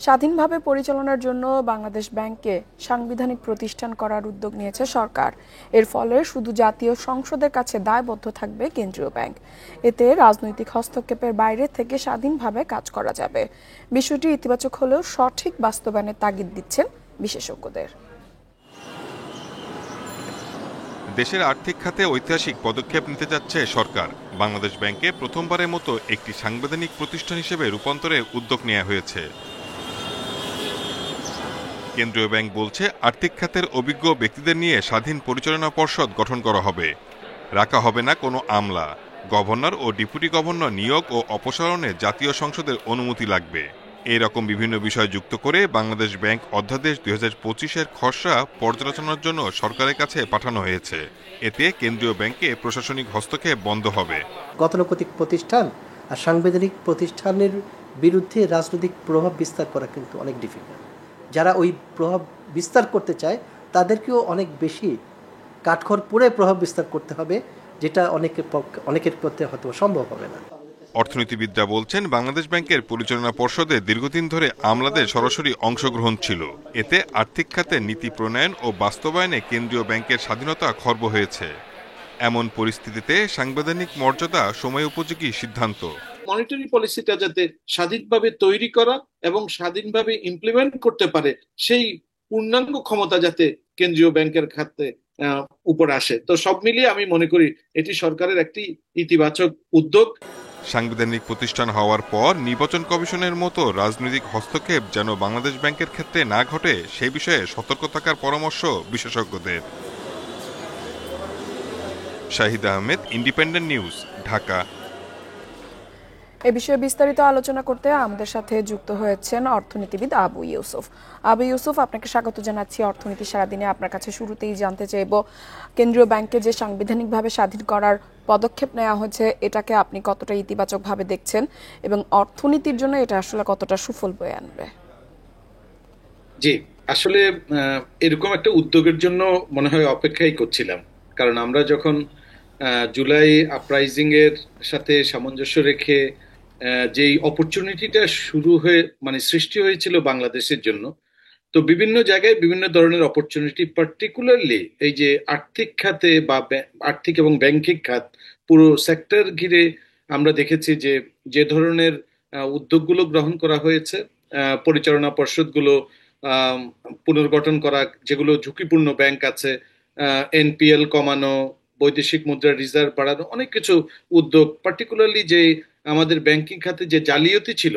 স্বাধীনভাবে পরিচালনার জন্য বাংলাদেশ ব্যাংককে সাংবিধানিক প্রতিষ্ঠান করার উদ্যোগ নিয়েছে সরকার। এর ফলে শুধু জাতীয় সংসদের কাছে দায়বদ্ধ থাকবে কেন্দ্রীয় ব্যাংক। এতে রাজনৈতিক হস্তক্ষেপের বাইরে থেকে স্বাধীনভাবে কাজ করা যাবে। বিষয়টি ইতিবাচক হলেও সঠিক বাস্তবায়নের তাগিদ দিচ্ছেন বিশেষজ্ঞদের। দেশের আর্থিক খাতে ঐতিহাসিক পদক্ষেপ নিতে যাচ্ছে সরকার। বাংলাদেশ ব্যাংকে প্রথমবারের মতো একটি সাংবিধানিক প্রতিষ্ঠান হিসেবে রূপান্তরের উদ্যোগ নেওয়া হয়েছে। কেন্দ্রীয় ব্যাংক বলছে, আর্থিক খাতের অভিজ্ঞ ব্যক্তিদের নিয়ে স্বাধীন পরিচালনা পর্ষদ গঠন করা হবে। রাখা হবে না কোনো আমলা। গভর্নর ও ডেপুটি গভর্নর নিয়োগ ও অপসারণে জাতীয় সংসদের অনুমতি লাগবে। এই রকম বিভিন্ন বিষয় যুক্ত করে বাংলাদেশ ব্যাংক অধ্যাদেশ 2025-এর খসড়া পর্যালোচনার জন্য সরকারের কাছে পাঠানো হয়েছে। এতে কেন্দ্রীয় ব্যাংকে প্রশাসনিক হস্তক্ষেপ বন্ধ হবে। গতানুগতিক প্রতিষ্ঠান আর সাংবিধানিক প্রতিষ্ঠানের বিরুদ্ধে রাজনৈতিক প্রভাব বিস্তার করা কিন্তু অনেক ডিফিকাল্ট। যারা ওই প্রভাব বিস্তার করতে চায় তাদেরকেও অনেক বেশি কাঠখড় পুড়ে প্রভাব বিস্তার করতে হবে, যেটা অনেকের পক্ষে হয়তো সম্ভব হবে না। অর্থনীতিবিদরা বলছেন, বাংলাদেশ ব্যাংকের পরিচালনা পর্ষদে দীর্ঘদিন ধরে আমলাদের সরাসরি অংশগ্রহণ ছিল। এতে আর্থিক খাতে নীতি প্রণয়ন ও বাস্তবায়নে কেন্দ্রীয় ব্যাংকের স্বাধীনতা খর্ব হয়েছে। এমন পরিস্থিতিতে সাংবিধানিক মর্যাদা সময় উপযোগী সিদ্ধান্ত। মনিটারি পলিসিটা যাতে স্বাধীনভাবে তৈরি করা এবং স্বাধীনভাবে ইমপ্লিমেন্ট করতে পারে, সেই পূর্ণাঙ্গ ক্ষমতা যাতে কেন্দ্রীয় ব্যাংকের খাতে উপর আসে। তো সব মিলিয়ে আমি মনে করি এটি সরকারের একটি ইতিবাচক উদ্যোগ। সাংবিধানিক প্রতিষ্ঠান হওয়ার পর নির্বাচন কমিশনের মতো রাজনৈতিক হস্তক্ষেপ যেন বাংলাদেশ ব্যাংকের ক্ষেত্রে না ঘটে, সে বিষয়ে সতর্ক থাকার পরামর্শ বিশেষজ্ঞদের। Shahid Ahmed, independent news, Dhaka. এ বিষয়ে বিস্তারিত আলোচনা করতে আমাদের সাথে যুক্ত হয়েছেন অর্থনীতিবিদ আবু ইউসুফ। আবু ইউসুফ, আপনাকে স্বাগত জানাচ্ছি অর্থনীতি সারাদিনে। আপনার কাছে শুরুতেই জানতে চাইব, কেন্দ্রীয় ব্যাংকে যে সাংবিধানিকভাবে স্বাধীন করার পদক্ষেপ নেওয়া হয়েছে, এটাকে আপনি কতটা ইতিবাচকভাবে দেখছেন এবং অর্থনীতির জন্য এটা আসলে কতটা সুফল বয়ে আনবে? জি, আসলে এরকম একটা উদ্যোগের জন্য মনে হয় অপেক্ষাই করছিলাম। কারণ আমরা যখন জুলাই আপরাইজিং এর সাথে সামঞ্জস্য রেখে যেই অপরচুনিটিটা শুরু হয়ে সৃষ্টি হয়েছিল বাংলাদেশের জন্য, তো বিভিন্ন জায়গায় বিভিন্ন ধরনের অপরচুনিটি, পার্টিকুলারলি এই যে আর্থিক খাতে বা আর্থিক এবং ব্যাংকিং খাত পুরো সেক্টর ঘিরে আমরা দেখেছি যে যে ধরনের উদ্যোগগুলো গ্রহণ করা হয়েছে, পরিচালনা পর্ষদগুলো পুনর্গঠন করা, যেগুলো ঝুঁকিপূর্ণ ব্যাংক আছে, এনপিএল কমানো, বৈদেশিক মুদ্রার রিজার্ভ বাড়ানো, অনেক কিছু উদ্যোগ, পার্টিকুলারলি যে আমাদের ব্যাংকিং খাতে যে জালিয়াতি ছিল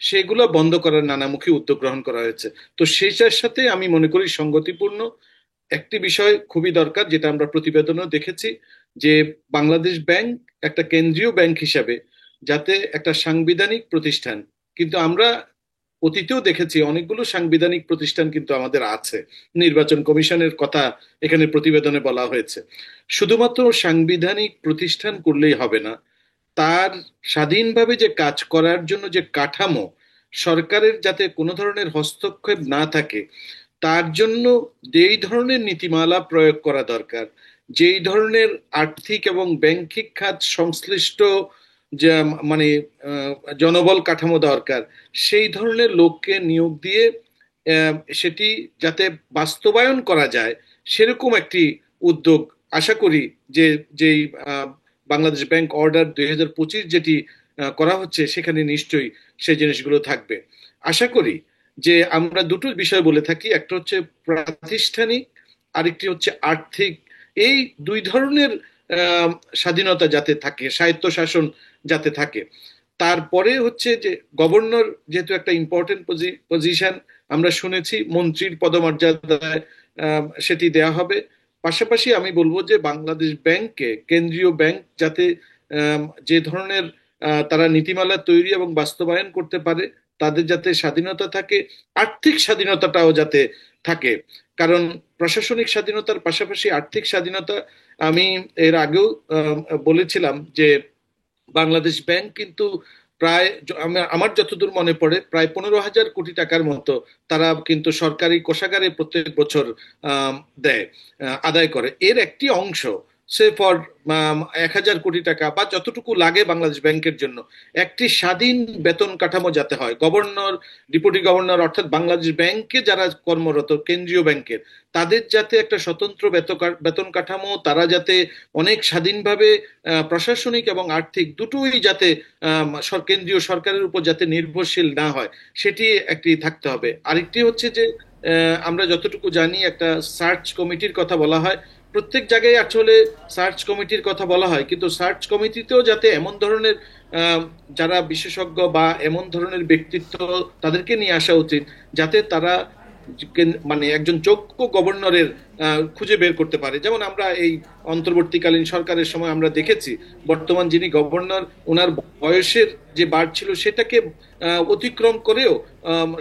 সেগুলো বন্ধ করার নানামুখী উদ্যোগ গ্রহণ করা হয়েছে। তো সেইটার সাথে আমি মনে করি সঙ্গতিপূর্ণ একটি বিষয় খুবই দরকার, যেটা আমরা প্রতিবেদনেও দেখেছি, যে বাংলাদেশ ব্যাংক একটা কেন্দ্রীয় ব্যাংক হিসাবে যাতে একটা সাংবিধানিক প্রতিষ্ঠান, কিন্তু আমরা অতীতেও দেখেছি অনেকগুলো সাংবিধানিক প্রতিষ্ঠান কিন্তু আমাদের আছে। নির্বাচন কমিশনের কথা এখানে প্রতিবেদনে বলা হয়েছে। শুধুমাত্র সাংবিধানিক প্রতিষ্ঠান করলেই হবে না, তার স্বাধীনভাবে যে কাজ করার জন্য যে কাঠামো, সরকারের যাতে কোনো ধরনের হস্তক্ষেপ না থাকে, তার জন্য যেই ধরনের নীতিমালা প্রয়োগ করা দরকার, যেই ধরনের আর্থিক এবং ব্যাংকিং খাত সংশ্লিষ্ট যে জনবল কাঠামো দরকার, সেই ধরনের লোককে নিয়োগ দিয়ে সেটি যাতে বাস্তবায়ন করা যায়, সেরকম একটি উদ্যোগ আশা করি যে যেই বাংলাদেশ ব্যাংক অর্ডার 2025 যেটি করা হচ্ছে, সেখানে নিশ্চয়ই সেই জিনিসগুলো থাকবে। আশা করি যে আমরা দুটো বিষয় বলে থাকি, একটা হচ্ছে প্রাতিষ্ঠানিক, আরেকটি হচ্ছে আর্থিক। এই দুই ধরনের স্বাধীনতা যাতে থাকে, স্বায়ত্তশাসন যাতে থাকে। তারপরে হচ্ছে যে গভর্নর যেহেতু একটা ইম্পর্টেন্ট পজিশন, আমরা শুনেছি মন্ত্রীর পদমর্যাদায় সেটি দেয়া হবে। পাশাপাশি আমি বলবো যে বাংলাদেশ ব্যাংককে, কেন্দ্রীয় ব্যাংক যাতে যে ধরনের তারা নীতিমালা তৈরি এবং বাস্তবায়ন করতে পারে, তাদের যাতে স্বাধীনতা থাকে, আর্থিক স্বাধীনতাটাও যাতে থাকে। কারণ প্রশাসনিক স্বাধীনতার পাশাপাশি আর্থিক স্বাধীনতা, আমি এর আগেও বলেছিলাম যে বাংলাদেশ ব্যাংক কিন্তু প্রায়, আমার যতদূর মনে পড়ে, প্রায় 15,000 কোটি টাকার মতো তারা কিন্তু সরকারি কোষাগারে প্রত্যেক বছর দেয়, আদায় করে। এর একটি অংশ সে ফর 1,000 কোটি টাকা বা যতটুকু লাগে বাংলাদেশ ব্যাংকের জন্য একটি স্বাধীন বেতন কাঠামো যাতে হয়, গভর্নর, ডেপুটি গভর্নর অর্থাৎ বাংলাদেশ ব্যাংকে যারা কর্মরত কেন্দ্রীয় ব্যাংকের তাদের যাতে একটা স্বতন্ত্র বেতন কাঠামো, তারা যাতে অনেক স্বাধীনভাবে প্রশাসনিক এবং আর্থিক দুটোই যাতে কেন্দ্রীয় সরকারের উপর যাতে নির্ভরশীল না হয়, সেটি একটি থাকতে হবে। আরেকটি হচ্ছে যে আমরা যতটুকু জানি একটা সার্চ কমিটির কথা বলা হয়, প্রত্যেক জায়গায় আসলে সার্চ কমিটির কথা বলা হয়, কিন্তু সার্চ কমিটিতেও যাতে এমন ধরনের যারা বিশেষজ্ঞ বা এমন ধরনের ব্যক্তিত্ব তাদেরকে নিয়ে আসা উচিত যাতে তারা মানে একজন যোগ্য গভর্নরের খুঁজে বের করতে পারে। যেমন আমরা এই অন্তর্বর্তীকালীন সরকারের সময় আমরা দেখেছি বর্তমান যিনি গভর্নর ওনার বয়সের যে বাড় ছিল সেটাকে অতিক্রম করেও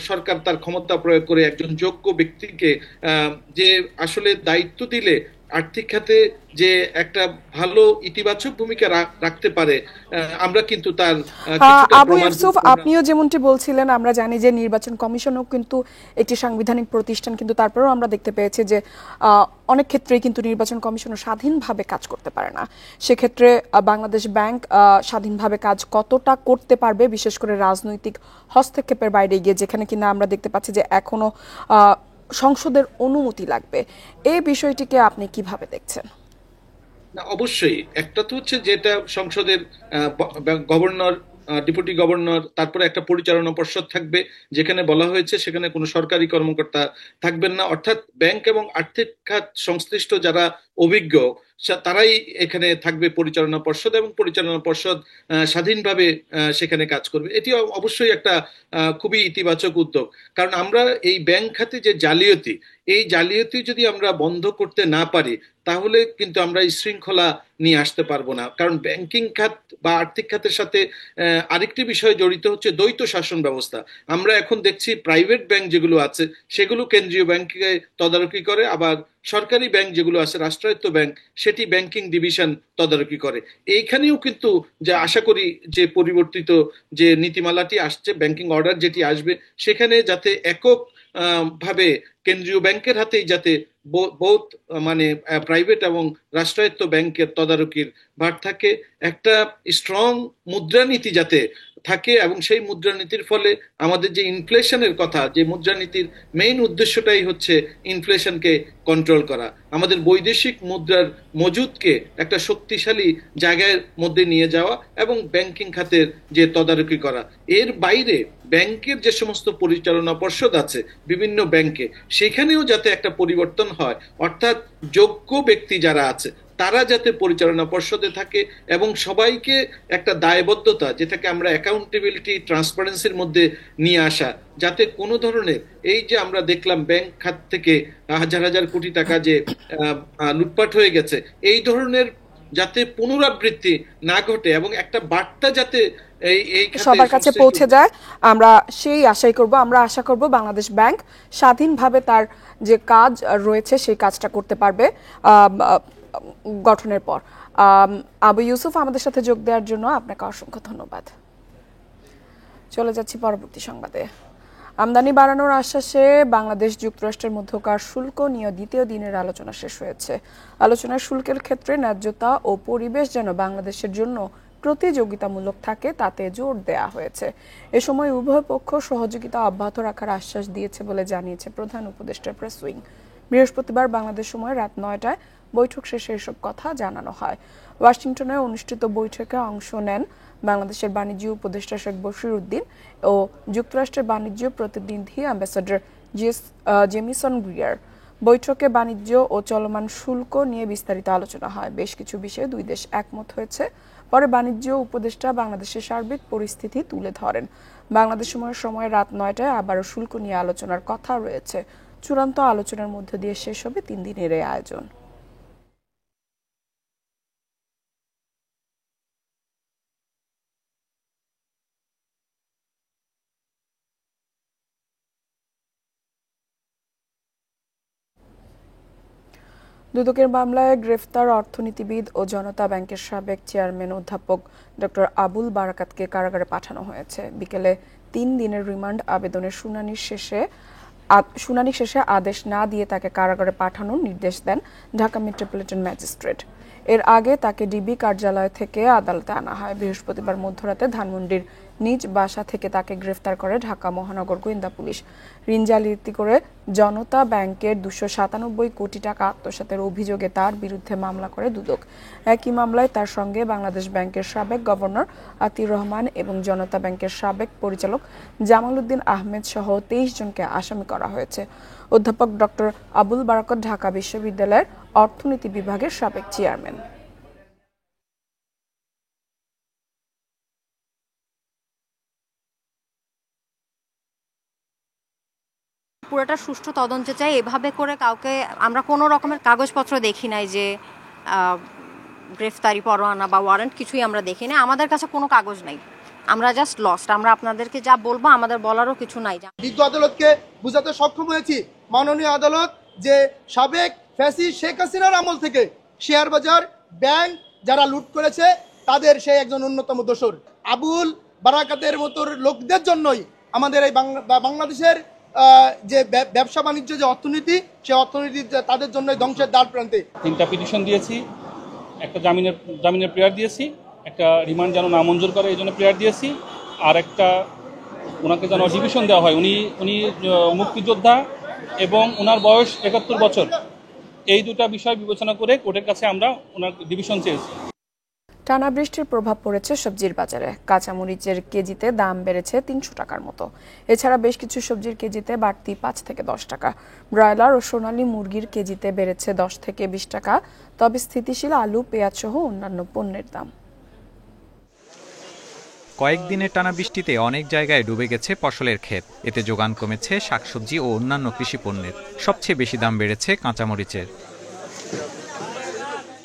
সরকার তার ক্ষমতা প্রয়োগ করে একজন যোগ্য ব্যক্তিকে যে আসলে দায়িত্ব দিলে আর্থিক খাতে যে একটা ভালো ইতিবাচক ভূমিকা রাখতে পারে, আমরা কিন্তু তার আবু ইউসুফ, আপনিও যেমনটি বলছিলেন, আমরা জানি যে নির্বাচন কমিশনও কিন্তু একটি সাংবিধানিক প্রতিষ্ঠান, কিন্তু তারপরেও আমরা দেখতে পেয়েছি যে অনেক ক্ষেত্রেই কিন্তু নির্বাচন কমিশনও স্বাধীনভাবে কাজ করতে পারে না। সেক্ষেত্রে বাংলাদেশ ব্যাংক স্বাধীনভাবে কাজ কতটা করতে পারবে, বিশেষ করে রাজনৈতিক হস্তক্ষেপের বাইরে গিয়ে, যেখানে কিনা আমরা দেখতে পাচ্ছি যে এখনো সংসদের অনুমতি লাগবে, এই বিষয়টিকে আপনি কিভাবে দেখছেন? না, অবশ্যই একটা তো হচ্ছে যেটা সংসদের গভর্নর, ডেপুটি গভর্নর, তারপরে একটা পরিচালনা পর্ষদ থাকবে যেখানে বলা হয়েছে সেখানে কোনো সরকারি কর্মকর্তা থাকবেন না, অর্থাৎ ব্যাংক এবং আর্থিক খাত সংশ্লিষ্ট যারা অভিজ্ঞ তারাই এখানে থাকবে পরিচালনা পর্ষদ, এবং পরিচালনা পর্ষদ স্বাধীনভাবে সেখানে কাজ করবে। এটি অবশ্যই একটা খুবই ইতিবাচক উদ্যোগ, কারণ আমরা এই ব্যাংক খাতে যে জালিয়াতি, এই জালিয়াতি যদি আমরা বন্ধ করতে না পারি তাহলে কিন্তু আমরা এই শৃঙ্খলা নিয়ে আসতে পারবো না। কারণ ব্যাংকিং খাত বা আর্থিক খাতের সাথে আরেকটি বিষয় জড়িত হচ্ছে দ্বৈত শাসন ব্যবস্থা। আমরা এখন দেখছি প্রাইভেট ব্যাংক যেগুলো আছে সেগুলো কেন্দ্রীয় ব্যাংকে তদারকি করে, আবার সরকারি ব্যাংক যেগুলো আছে রাষ্ট্রায়ত্ত ব্যাংক সেটি ব্যাংকিং ডিভিশন তদারকি করে। এইখানেও কিন্তু যে আশা করি যে পরিবর্তিত যে নীতিমালাটি আসছে, ব্যাংকিং অর্ডার যেটি আসবে, সেখানে যাতে একক ভাবে কেন্দ্রীয় ব্যাংকের হাতেই যাতে বোথ মানে প্রাইভেট এবং রাষ্ট্রায়ত্ত ব্যাংকের তদারকির ভার থাকে, একটা স্ট্রং মুদ্রানীতি যাতে থাকে, এবং সেই মুদ্রানীতির ফলে আমাদের যে ইনফ্লেশনের কথা, যে মুদ্রানীতির মেইন উদ্দেশ্যটাই হচ্ছে ইনফ্লেশনকে কন্ট্রোল করা, আমাদের বৈদেশিক মুদ্রার মজুদকে একটা শক্তিশালী জায়গার মধ্যে নিয়ে যাওয়া এবং ব্যাংকিং খাতের যে তদারকি করা। এর বাইরে ব্যাংকের যে সমস্ত পরিচালনা পর্ষদ আছে বিভিন্ন ব্যাংকে, সেখানেও যাতে একটা পরিবর্তন হয়, অর্থাৎ যোগ্য ব্যক্তি যারা আছে তারা যাতে পরিচালনা পর্ষদে থাকে এবং সবাইকে একটা দায়বদ্ধতা, যেটাকে আমরা অ্যাকাউন্টেবিলিটি, ট্রান্সপারেন্সির মধ্যে নিয়ে আসা, যাতে কোনো ধরনের এই যে আমরা দেখলাম ব্যাংক খাত থেকে হাজার হাজার কোটি টাকা যে লুটপাট হয়ে গেছে, এই ধরনের যাতে পুনরাবৃত্তি না ঘটে এবং একটা বার্তা যাতে সবার কাছে পৌঁছে যায়, আমরা সেই আশাই করব। আমরা আশা করব বাংলাদেশ ব্যাংক স্বাধীনভাবে তার যে কাজ রয়েছে সেই কাজটা করতে পারবে গঠনের পর। আবু ইউসুফ, আমাদের সাথে যোগ দেওয়ার জন্য আপনাকে অসংখ্য ধন্যবাদ। চলে যাচ্ছি পরবর্তী সংবাদে। আমদানি বাড়ানোর আশ্বাসে বাংলাদেশ যুক্তরাষ্ট্রের মধ্যকার শুল্ক নিয়ে দ্বিতীয় দিনের আলোচনা শেষ হয়েছে। আলোচনায় শুল্কের ক্ষেত্রে ন্যায্যতা ও পরিবেশ যেন বাংলাদেশের জন্য প্রতিযোগিতামূলক থাকে তাতে জোর দেয়া হয়েছে। এ সময় উভয় পক্ষ সহযোগিতা অব্যাহত রাখার আশ্বাস দিয়েছে বলে জানিয়েছে প্রধান উপদেষ্টার প্রেস উইং। বৃহস্পতিবার বাংলাদেশ সময় রাত 9টায় বৈঠক শেষে এসব কথা জানানো হয়। ওয়াশিংটনে অনুষ্ঠিত বৈঠকে অংশ নেন বাংলাদেশের বাণিজ্য উপদেষ্টা শেখ বশির উদ্দিন ও যুক্তরাষ্ট্রের বাণিজ্য প্রতিনিধি অ্যাম্বাসাডর জেমিসন গ্রিয়ার। বৈঠকে বাণিজ্য ও চলমান শুল্ক নিয়ে বিস্তারিত আলোচনা হয়। বেশ কিছু বিষয়ে দুই দেশ একমত হয়েছে। পরে বাণিজ্য উপদেষ্টা বাংলাদেশের সার্বিক পরিস্থিতি তুলে ধরেন। বাংলাদেশ সময় রাত 9টায় আবারও শুল্ক নিয়ে আলোচনার কথা রয়েছে। চূড়ান্ত আলোচনার মধ্য দিয়ে শেষ হবে 3 দিনের এই আয়োজন। দুদকের মামলায় গ্রেফতার অর্থনীতিবিদ ও জনতা ব্যাংকের সাবেক চেয়ারম্যান অধ্যাপক ডক্টর আবুল বারাকাতকে কারাগারে পাঠানো হয়েছে। বিকেলে 3 দিনের রিমান্ড আবেদনের শুনানির শেষে শুনানি শেষে আদেশ না দিয়ে তাকে কারাগারে পাঠানোর নির্দেশ দেন ঢাকা মেট্রোপলিটন ম্যাজিস্ট্রেট। এর আগে তাকে ডিবি কার্যালয় থেকে আদালতে আনা হয়। বৃহস্পতিবার মধ্যরাতে ধানমন্ডির নিজ বাসা থেকে তাকে গ্রেফতার করে ঢাকা মহানগর গোয়েন্দা পুলিশ। ঋণ জালিয়াতি করে জনতা ব্যাংকের 297 কোটি টাকা আত্মসাতের অভিযোগে তার বিরুদ্ধে মামলা করে দুদক। একই মামলায় তার সঙ্গে বাংলাদেশ ব্যাংকের সাবেক গভর্নর আতিউর রহমান এবং জনতা ব্যাংকের সাবেক পরিচালক জামাল উদ্দিন আহমেদ সহ 23 জনকে আসামি করা হয়েছে। অধ্যাপক ডক্টর আবুল বারাকত ঢাকা বিশ্ববিদ্যালয়ের অর্থনীতি বিভাগের সাবেক চেয়ারম্যান। পুরোটা সুষ্ঠু তদন্ত চাই। এভাবে করে কাউকে আমরা কোনো রকমের কাগজপত্র দেখি নাই যে গ্রেফতারি পরোয়ানা বা ওয়ারেন্ট কিছুই আমরা দেখি না। আমাদের কাছে কোনো কাগজ নাই, আমরা জাস্ট লস্ট। আমরা আপনাদেরকে যা বলবো আমাদের বলারও কিছু নাই। বিজ্ঞ আদালতকে বুঝাতে সক্ষম হয়েছি মাননীয় আদালত যে সাবেক ফ্যাসিস্ট শেখ হাসিনার আমল থেকে শেয়ার বাজার ব্যাংক যারা লুট করেছে তাদের সেই একজন অন্যতম দোষর। আবুল বারাকাতের মতো লোকদের জন্যই আমাদের এই বাংলাদেশের যে ব্যবসা বাণিজ্য যে অর্থনীতি, সেই অর্থনীতি তাদের জন্য ধ্বংসের দ্বার প্রান্তে। 3টা পিটিশন দিয়েছি, একটা জামিনের প্রেয়ার দিয়েছি, একটা রিমান্ড যেন নামঞ্জুর করে এই জন্য প্রেয়ার দিয়েছি, আর একটা ওনাকে যেন ডিভিশন দেওয়া হয়। উনি মুক্তিযোদ্ধা এবং ওনার বয়স 71 বছর। এই দুটা বিষয় বিবেচনা করে কোর্টের কাছে আমরা ওনার ডিভিশন চেয়েছি। টানা বৃষ্টির প্রভাব পড়েছে সবজির বাজারে। কাঁচামরিচের কেজিতে দাম বেড়েছে 300 টাকার মতো। এছাড়া বেশ কিছু সবজির কেজিতে বাড়তি 5 থেকে 10 টাকা। ব্রয়লার ও সোনালী মুরগির কেজিতে বেড়েছে 10 থেকে 20 টাকা। তবে স্থিতিশীল আলু, পেঁয়াজ সহ অন্যান্য পণ্যের দাম। কয়েকদিনের টানা বৃষ্টিতে অনেক জায়গায় ডুবে গেছে ফসলের ক্ষেত। এতে যোগান কমেছে শাকসবজি ও অন্যান্য কৃষি পণ্যের। সবচেয়ে বেশি দাম বেড়েছে কাঁচামরিচের।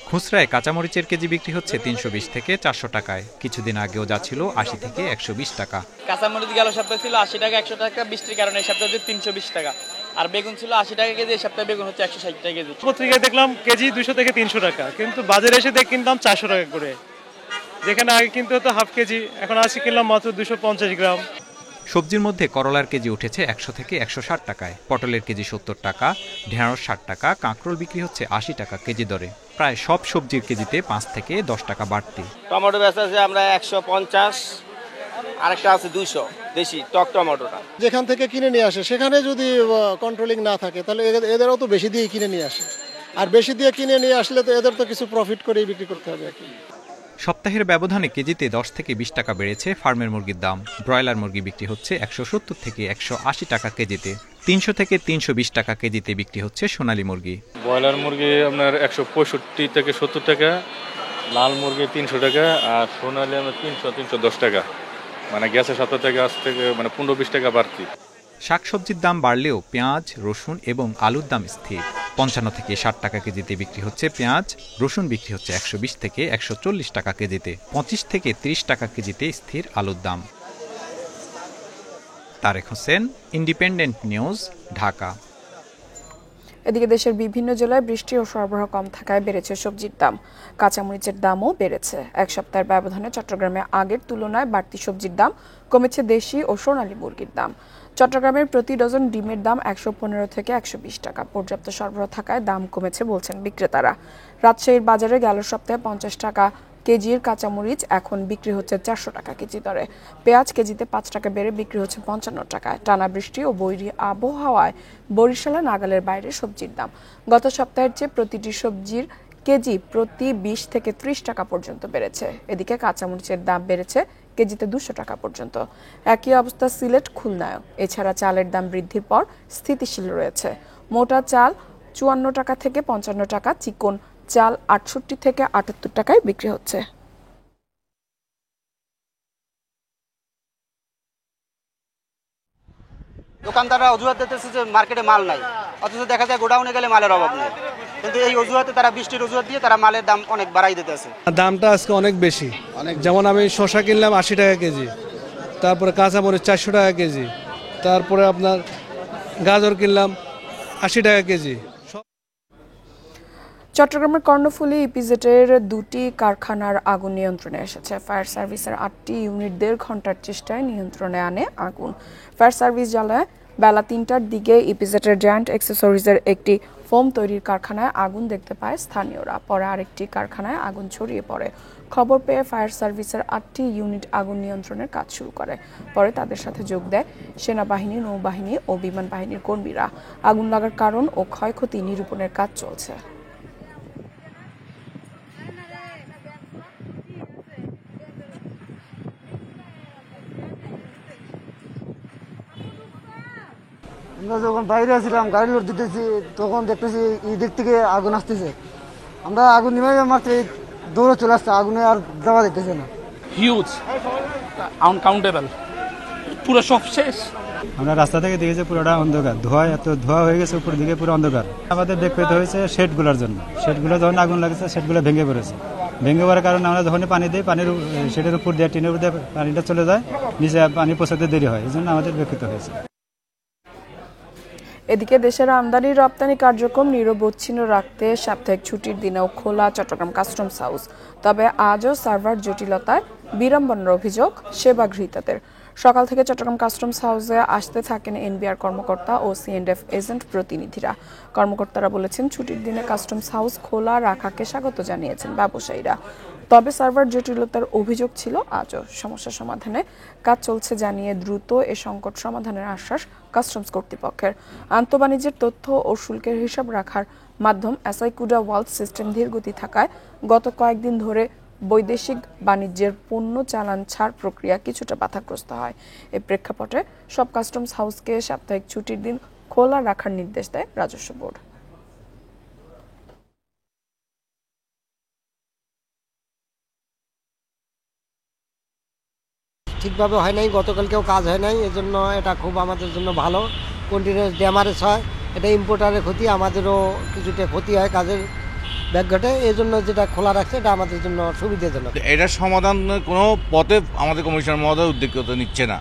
খুচরায় কাঁচামরিচের কেজি বিক্রি হচ্ছে 320 থেকে 400 টাকায়। কিছুদিন আগেও যা ছিল 80 থেকে 120 টাকা। কাঁচামরিচ গেল সপ্তাহে ছিল 80 টাকা 100 টাকা, বৃষ্টির কারণে এই সপ্তাহে 320 টাকা। আর বেগুন ছিল 80 টাকা কেজি, এই সপ্তাহে বেগুন হচ্ছে 160 টাকা কেজি। পত্রিকায় দেখলাম কেজি 200 থেকে 300 টাকা, কিন্তু বাজারে এসে কিনলাম 400 টাকা করে। যেখানে আগে কিনতে হতো হাফ কেজি, এখন আজকে কিনলাম মাত্র 250 গ্রাম। সবজির মধ্যে করলার কেজি উঠেছে 100 থেকে 160 টাকায়, পটলের কেজি 70 টাকা, ঢেঁড়স 60 টাকা, কাঁকরোল বিক্রি হচ্ছে 80 টাকা কেজি দরে। প্রায় সব সবজির কেজিতে 5 থেকে 10 টাকা বাড়তি। টমেটো বেচা আছে আমরা 150, আরেকটা আছে 200 দেশি টক টমেটোটা। যেখান থেকে কিনে নিয়ে আসে সেখানে যদি কন্ট্রোলিং না থাকে তাহলে এদেরও তো বেশি দিয়ে কিনে নিয়ে আসে, আর বেশি দিয়ে কিনে নিয়ে আসলে তো এদের তো কিছু প্রফিট করেই বিক্রি করতে হবে আর কি। সপ্তাহের ব্যবধানে কেজিতে 10 থেকে 20 টাকা বেড়েছে ফার্মের মুরগির দাম। ব্রয়লার মুরগি বিক্রি হচ্ছে 170 থেকে 180 টাকা কেজিতে। 300 থেকে 320 টাকা কেজিতে বিক্রি হচ্ছে সোনালী মুরগি। ব্রয়লার মুরগি আপনার 165 থেকে 70 টাকা, লাল মুরগি 300 টাকা, আর সোনালী আমরা 300-310 টাকা। মানে গ্যাসের সাথে থেকে আজ থেকে মানে 15-20 টাকা বাড়তি। শাকসবজির দাম বাড়লেও পেঁয়াজ, রসুন এবং আলুর দাম স্থির। 55 থেকে 60 টাকা কেজিতে বিক্রি হচ্ছে পেঁয়াজ, রসুন বিক্রি হচ্ছে 120 থেকে 140 টাকা কেজিতে। 25 থেকে 30 টাকা কেজিতে স্থির আলুর দাম। Tarek Hossain, Independent news, Dhaka. এদিকে দেশের বিভিন্ন জেলায় বৃষ্টি ও সরবরাহ কম থাকায় বেড়েছে সবজির দাম। কাঁচামরিচের দামও বেড়েছে। এক সপ্তাহের ব্যবধানে চট্টগ্রামে আগের তুলনায় বাড়তি সবজির দাম, কমেছে দেশি ও সোনালী মুরগির দাম। চট্টগ্রামের প্রতি ডজন ডিমের দাম 115 থেকে 120 টাকা। পর্যাপ্ত সরবরাহ থাকায় দাম কমেছে বলছেন বিক্রেতারা। রাজশাহীর বাজারে গেল সপ্তাহে 50 টাকা কেজির কাঁচামরিচ এখন বিক্রি হচ্ছে 400 টাকা কেজি দরে। পেঁয়াজ কেজিতে 5 টাকা বেড়ে বিক্রি হচ্ছে 55 টাকায়। টানা বৃষ্টি ও বৈরী আবহাওয়ায় বরিশালে নাগালের বাইরে সবজির দাম গত সপ্তাহের চেয়ে প্রতিটি সবজির কেজি প্রতি 20 থেকে 30 টাকা পর্যন্ত বেড়েছে। এদিকে কাঁচামরিচের দাম বেড়েছে কেজিতে 200 টাকা পর্যন্ত। একই অবস্থা সিলেট, খুলনায়। এছাড়া চালের দাম বৃদ্ধির পর স্থিতিশীল রয়েছে। মোটা চাল 54 টাকা থেকে 55 টাকা, চিকন চাল 68 থেকে 78 টাকায় বিক্রি হচ্ছে। দোকানদাররা অজুহাত দিতেছে যে মার্কেটে মাল নাই, অথচ দেখা যায় গোডাউনে গেলে মালের অভাব নেই। কিন্তু এই অজুহাতে তারা বৃষ্টির অজুহাত দিয়ে তারা মালের দাম অনেক বাড়াই দিতেছে। দামটা আজকে অনেক বেশি। যেমন আমি শসা কিনলাম 80 টাকা কেজি, তারপরে কাঁচামরিচ 400 টাকা কেজি, তারপরে আপনার গাজর কিনলাম 80 টাকা কেজি। চট্টগ্রামের কর্ণফুলী ইপিজেডের 2টি কারখানার আগুন নিয়ন্ত্রণে এসেছে। ফায়ার সার্ভিসের 8টি ইউনিট 1.5 ঘন্টার চেষ্টায় নিয়ন্ত্রণে আনে আগুন। ফায়ার সার্ভিস জ্বালায় বেলা ৩টার দিকে ইপিজেডের জায়ান্ট অ্যাক্সেসরিজের একটি ফোম তৈরির কারখানায় আগুন দেখতে পায় স্থানীয়রা। পরে আরেকটি কারখানায় আগুন ছড়িয়ে পড়ে। খবর পেয়ে ফায়ার সার্ভিসের ৮টি ইউনিট আগুন নিয়ন্ত্রণের কাজ শুরু করে। পরে তাদের সাথে যোগ দেয় সেনাবাহিনী, নৌবাহিনী ও বিমান বাহিনীর কর্মীরা। আগুন লাগার কারণ ও ক্ষয়ক্ষতি নিরূপণের কাজ চলছে। আমরা যখন বাইরে ছিলাম গাড়ি লোড দিতেছি, তখন দেখতেছি এই দিক থেকে আগুন আসতেছে। আমরা আগুন নিভে মাত্র দৌড়ে চলে আসছে, আগুনে আর যাওয়া দিতেছে না। হিউজ, আনকাউন্টেবল, পুরো সব শেষ। আমরা রাস্তা থেকে দেখেছি পুরোটা অন্ধকার, এত ধোয়া হয়ে গেছে, উপর দিকে পুরো অন্ধকার। আমাদের বেগ পেতে হয়েছে শেডগুলোর জন্য। শেডগুলো যখন আগুন লাগছে, শেডগুলো ভেঙে পড়েছে। ভেঙে পড়ার কারণে আমরা যখনই পানি দিই, পানির শেডের উপর দিয়ে, টিনের উপর দিয়ে পানিটা চলে যায়, নিচে পানি পৌঁছাতে দেরি হয়, এই জন্য আমাদের বেগ পেতে হয়েছে। এদিকে দেশের আমদানি রপ্তানি কার্যক্রম নিরবচ্ছিন্ন রাখতে সাপ্তাহিক ছুটির দিনেও খোলা চট্টগ্রাম কাস্টমস হাউস। তবে আজও সার্ভার জটিলতায় বিড়ম্বনার অভিযোগ সেবাগৃহীতাদের। সকাল থেকে চট্টগ্রাম কাস্টমস হাউসে আসতে থাকেন এনবিআর কর্মকর্তা ও সিএন্ডএফ এজেন্ট প্রতিনিধিরা। কর্মকর্তারা বলেছেন, ছুটির দিনে কাস্টমস হাউস খোলা রাখাকে স্বাগত জানিয়েছেন ব্যবসায়ীরা। তবে সার্ভার জটিলতার অভিযোগ ছিল আজও। সমস্যা সমাধানে কাজ চলছে জানিয়ে দ্রুত এ সংকট সমাধানের আশ্বাস কাস্টমস কর্তৃপক্ষের। আন্তঃবাণিজ্যের তথ্য ও শুল্কের হিসাব রাখার মাধ্যম এসআইকুডা ওয়ার্ল্ড সিস্টেম ধীরগতি থাকায় গত কয়েকদিন ধরে বৈদেশিক বাণিজ্যের পণ্য চালান ছাড় প্রক্রিয়া কিছুটা বাধাগ্রস্ত হয়। এ প্রেক্ষাপটে সব কাস্টমস হাউসকে সাপ্তাহিক ছুটির দিন খোলা রাখার নির্দেশ দেয় রাজস্ব বোর্ড। ঠিকভাবে হয় নাই, গতকালকেও কাজ হয় নাই, এজন্য এটা খুব আমাদের জন্য ভালো। কন্টিনিউয়াস ড্যামারেজ হয়, এটা ইম্পোর্টারের ক্ষতি, আমাদেরও কিছুটা ক্ষতি হয় কাজের ব্যাঘাটে। এই জন্য যেটা খোলা রাখছে এটা আমাদের জন্য সুবিধাজনক। এটার সমাধান কোনো পথে আমাদের কমিশনার মহোদয় উদ্যোগ নিচ্ছে না।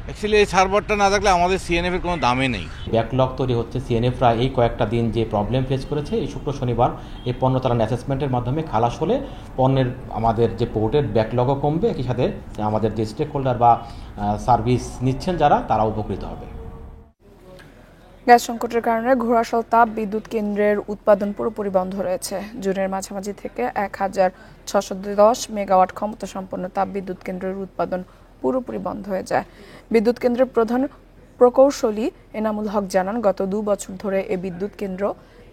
অ্যাকচুয়ালি এই সার্ভারটা না থাকলে আমাদের সিএনএফ এর কোনো দামই নেই। ব্যাকলগ তৈরি হচ্ছে। সিএনএফরা এই কয়েকটা দিন যে প্রবলেম ফেস করেছে, এই শুক্র শনিবার এই পণ্য চালান অ্যাসেসমেন্টের মাধ্যমে খালাস হলে পণ্যের আমাদের যে পোর্টের ব্যাকলগও কমবে, একই সাথে আমাদের যে স্টেক হোল্ডার বা সার্ভিস নিচ্ছেন যারা, তারা উপকৃত হবে। গ্যাস সংকটের কারণে ঘোড়াশাল তাপ বিদ্যুৎ কেন্দ্রের উৎপাদন পুরোপুরি বন্ধ রয়েছে। জুনের মাঝামাঝি থেকে ১৬১০ মেগাওয়াট ক্ষমতা সম্পন্ন তাপ বিদ্যুৎ কেন্দ্রের উৎপাদন পুরোপুরি বন্ধ হয়ে যায়। বিদ্যুৎ কেন্দ্রের প্রধান প্রকৌশলী এনামুল হক জানান, গত ২ বছর ধরে এ বিদ্যুৎ কেন্দ্র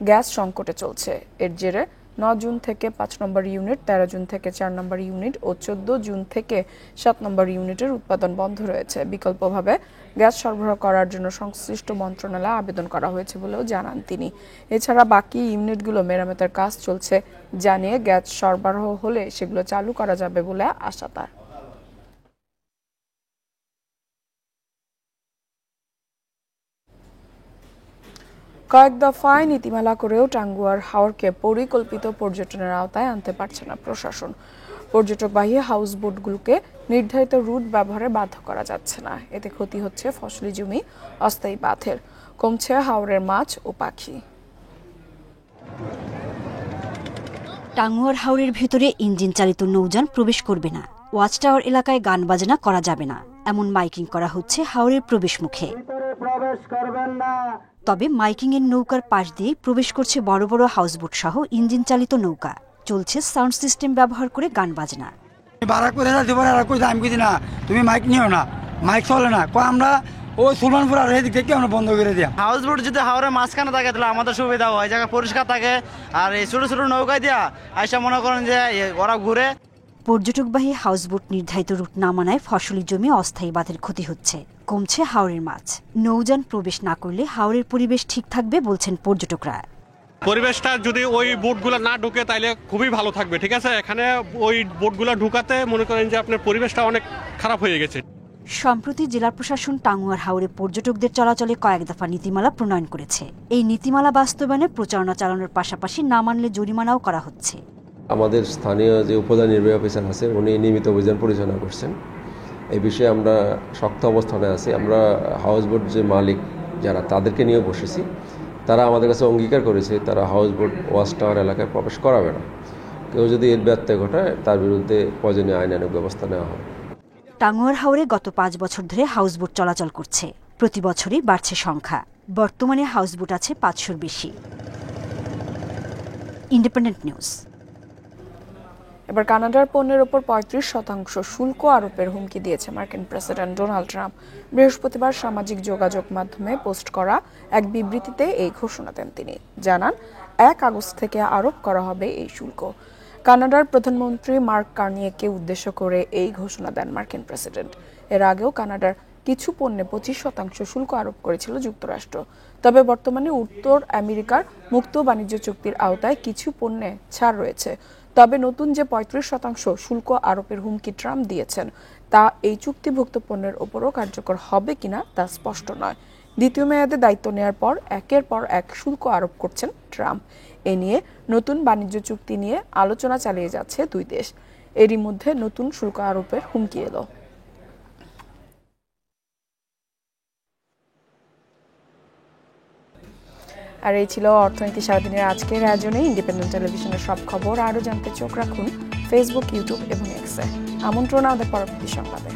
গ্যাস সংকটে চলছে। এর জেরে ৯ জুন থেকে ৫ নম্বর ইউনিট, ১৩ জুন থেকে ৪ নম্বর ইউনিট ও ১৪ জুন থেকে ৭ নম্বর ইউনিটের উৎপাদন বন্ধ রয়েছে। বিকল্পভাবে গ্যাস সরবরাহ করার জন্য সংশ্লিষ্ট মন্ত্রণালয়ে আবেদন করা হয়েছে বলেও জানান তিনি। এছাড়া বাকি ইউনিটগুলো মেরামতের কাজ চলছে জানিয়ে গ্যাস সরবরাহ হলে সেগুলো চালু করা যাবে বলে আশা তার। কয়েক দফায় নীতিমালা করেও টাঙ্গুয়ার হাওরকে পরিকল্পিত পর্যটনের আওতায় আনতে পারছে না প্রশাসন। পর্যটকবাহী হাউসবোটগুলোকে নির্ধারিত রুট ব্যবহারে বাধ্য করা যাচ্ছে না। এতে ক্ষতি হচ্ছে ফসলি জমি, অস্থায়ী বাঁধের, কমছে হাওরের মাছ ও পাখি। টাঙ্গুয়ার হাওরের ভেতরে ইঞ্জিন চালিত নৌযান প্রবেশ করবে না। ওয়াচ টাওয়ার এলাকায় গান বাজনা করা যাবে না, এমন মাইকিং করা হচ্ছে হাওরের প্রবেশ মুখে। তবে মাইকিং এর নৌকার পাশ দিয়ে প্রবেশ করছে বড় বড় হাউসবোট সহ ইঞ্জিন চালিত নৌকা। চলছে সাউন্ড সিস্টেম ব্যবহার করে গান বাজনা। তুমি মাইক নিও না, মাইক চলে না, আমরা ও সুলমানপুর আর এদিক থেকে আমরা বন্ধ করে দিই। হাউসবোট যদি হাওরের মাঝখানে থাকে তাহলে আমাদের সুবিধা হয়, জায়গা পরিষ্কার থাকে। আর এই ছোট ছোট নৌকায় দিয়া আইসা মনে করেন যে ওরা ঘুরে। পর্যটকবাহী হাউসবোট নির্ধারিত রুট না মানায় ফসলি জমি, অস্থায়ী বাঁধের ক্ষতি হচ্ছে, কমছে হাওরের মাছ। নৌযান প্রবেশ না করলে হাওরের পরিবেশ ঠিক থাকবে বলছেন পর্যটকরা। পরিবেশটা যদি ওই বোটগুলো না ঢুকে তাইলে খুবই ভালো থাকবে। ঠিক আছে, এখানে ওই বোটগুলো ঢুকাতে মনে করেন যে আপনার পরিবেশটা অনেক খারাপ হয়ে গেছে। সম্প্রতি জেলা প্রশাসন টাঙ্গুয়ার হাওরে পর্যটকদের চলাচলে কয়েক দফা নীতিমালা প্রণয়ন করেছে। এই নীতিমালা বাস্তবায়নে প্রচারণা চালানোর পাশাপাশি না মানলে জরিমানাও করা হচ্ছে। আমাদের স্থানীয় যে উপজেলা নির্বাহী অফিসার আছে, উনি নিয়মিত অভিযান পরিচালনা করছেন। এই বিষয়ে আমরা শক্ত অবস্থানে আছি। আমরা হাউসবোট যে মালিক যারা, তাদেরকে নিয়ে বসেছি। তারা আমাদের কাছে অঙ্গীকার করেছে তারা হাউসবোট ওয়াচ টাওয়ার এলাকায় প্রবেশ করাবে না। কেউ যদি এর ব্যত্যয় ঘটায় তার বিরুদ্ধে প্রয়োজনীয় আইনানুগ ব্যবস্থা নেওয়া হবে। টাঙ্গুয়ার হাওরে গত ৫ বছর ধরে হাউসবোট চলাচল করছে। প্রতি বছরই বাড়ছে সংখ্যা। বর্তমানে হাউসবোট আছে 500-র বেশি। Independent news. এবার কানাডার পণ্যের ওপর 35% শুল্ক আরোপের হুমকি দিয়েছে মার্কিন প্রেসিডেন্ট ডোনাল্ড ট্রাম্প। বৃহস্পতিবার সামাজিক যোগাযোগ মাধ্যমে পোস্ট করা এক বিবৃতিতে এই ঘোষণা দেন তিনি। জানান 1 আগস্ট থেকে আরোপ করা হবে এই শুল্ক। কানাডার প্রধানমন্ত্রী মার্ক কার্নিয়েকে উদ্দেশ্য করে এই ঘোষণা দেন মার্কিন প্রেসিডেন্ট। এর আগেও কানাডার কিছু পণ্যে 25% শুল্ক আরোপ করেছিল যুক্তরাষ্ট্র। তবে বর্তমানে উত্তর আমেরিকার মুক্ত বাণিজ্য চুক্তির আওতায় কিছু পণ্যে ছাড় রয়েছে। তবে নতুন যে 35% শুল্ক আরোপের হুমকি ট্রাম্প দিয়েছেন তা এই চুক্তিভুক্ত পণ্যের ওপরও কার্যকর হবে কিনা তা স্পষ্ট নয়। দ্বিতীয় মেয়াদে দায়িত্ব নেয়ার পর একের পর এক শুল্ক আরোপ করছেন ট্রাম্প। এ নিয়ে নতুন বাণিজ্য চুক্তি নিয়ে আলোচনা চালিয়ে যাচ্ছে দুই দেশ। এরই মধ্যে নতুন শুল্ক আরোপের হুমকি এলো। আর এই ছিল অর্থনীতি সারাদিনের আজকের আয়োজনে। ইন্ডিপেন্ডেন্ট টেলিভিশনের সব খবর আরও জানতে চোখ রাখুন ফেসবুক, ইউটিউব এবং এক্সে। আমন্ত্রণ আমাদের পরবর্তী সংবাদে।